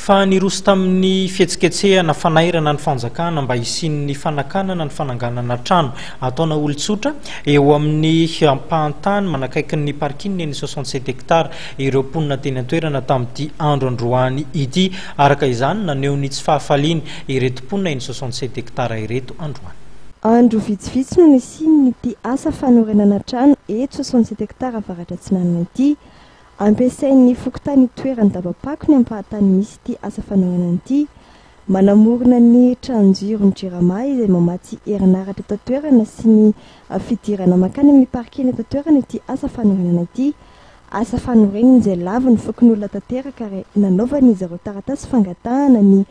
fa niroso tamin'ny fihetsiketsehana fanairana ny fanjakana mba isian'ny fanakanana ny fananganana trano ataona olon-tsotra eo amin'ny ampahantany manakaiky ny parking ny 67 hectare ireo mponina teny an-toerana tamin'ity andro androany ity. Araka izany naneho ny tsy fahafaliany ireto mponina ny 67 hectare ireto androany. Andro vitsivitsy no nisiany ity asa fanorenana trano eto 67 hectare avaratra Atsinanana ity. Ampiasain'ny fokontany toerany dabapako ny ampahantany misy ity asa fanorenana ity. Manamorona ny tranojiro ny jirama izay mamatsy herinaratra eto toerana sy ny fidirana makany amin'ny parking eto toerana ity asa fanorenana ity. Asa fanorenana izay lavo ny fokon'olona tanteraka ary nanaovan'izy ireo taratasy fangatahana ny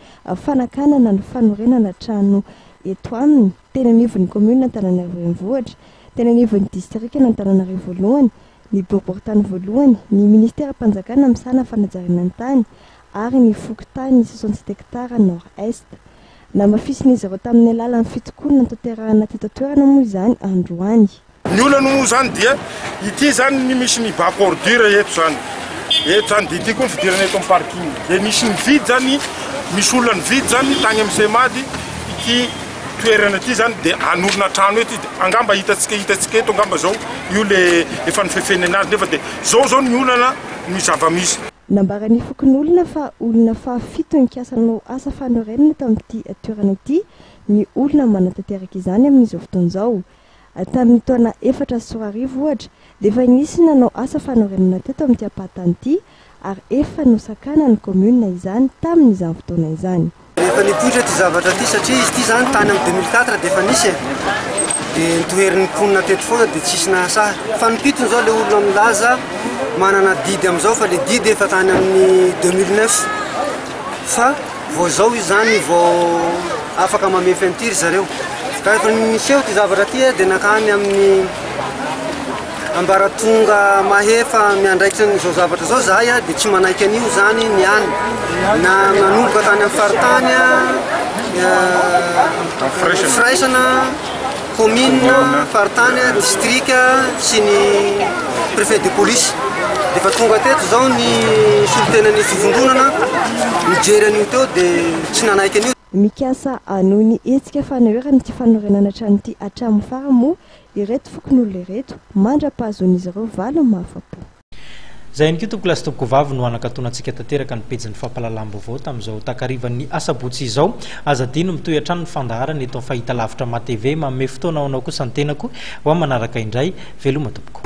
fanakanana ny fanorenana trano eto aminy. Tena anivon'ny commune Antananarivo renivohitra, tena anivon'ny district Antananarivo voalohany, ny boriboritany voalohany, ny ministera mpanjakana misana fanajariana ny tany ary ny fokontany 67 hectare nord-est. Namafisin'izy ireo tamin'ny alalan'ny fitokonana tanterahana teto toerana moa izany androany. Ny olana moa zany dia ity zany ny misy ny bac ordure eto zany. Eto zany dia ity koa ny fidirana eto amin'ny parking. Dia misy ny vidy zany, misy olona ny vidy zany tany amin'ny semady ity toerana ity zany dia anorina trano eto angamba hitatsika eto angamba zao io le efa nifefeny anazy nefa dia zao ny olana ny zava-misy. Nambarany fokon'olona fa olona fa 7 nikiasanao asa fanorenana tamin'ity toerana ity ny olona manatanteraka izany amin'izao fotoan'izao. Tamin'ny taona 4 sy 4 ohatra dia efa nisy nanao asa fanorenana teto amin'ity ampahantany ity ary efa nosakana ny commune izany tamin'izany fotoana izany. Efa nipoitra ity zavatra ity satria izy ity zany tany amin'ny 2004 dia efa nisy dia nitoherin'ny mponina teto foana dia tsisy nasaha. Fa nipitony zao ilay olona milaza manana didy amin'izao fa ilay didy efa tany amin'ny 2009 fa vao zao izy zany vao afaka mamefy an'ity zareo. Ka efa niseho ity zavatra ity dia nakany amin'ny ambaratonga mahefa miandraikitra n'izao zavatra zao zahay dia tsy manaiky an'io zany ny any na manomboka tany amin'ny faritany firaisana commune faritany district sy ny préfet de police. Dia fa tonga teto zao ny solitenan'ny fivondronana mijery an'io teo dia tsy nanaiky an'io. Mikasa noho ny hetsika fanahoerana ity fanorenana trano ity hatramin'ny farany moa ireto fokon'olona ireto mandra-pahazon'izy ireo valo mahafapo. Zay ny tompoko lasy tompoko vavy no anakatonantsika tanteraka ny pejin'ny fampahalalam-baovao tamin'izao takarivan'ny asabotsy izao. Azadino mitohy hatrano ny fandaharana eto amin'ny fahitalavitra MATV manome fotoana ao anao kosa ny tenako ho manaraka indray veloma tompoko.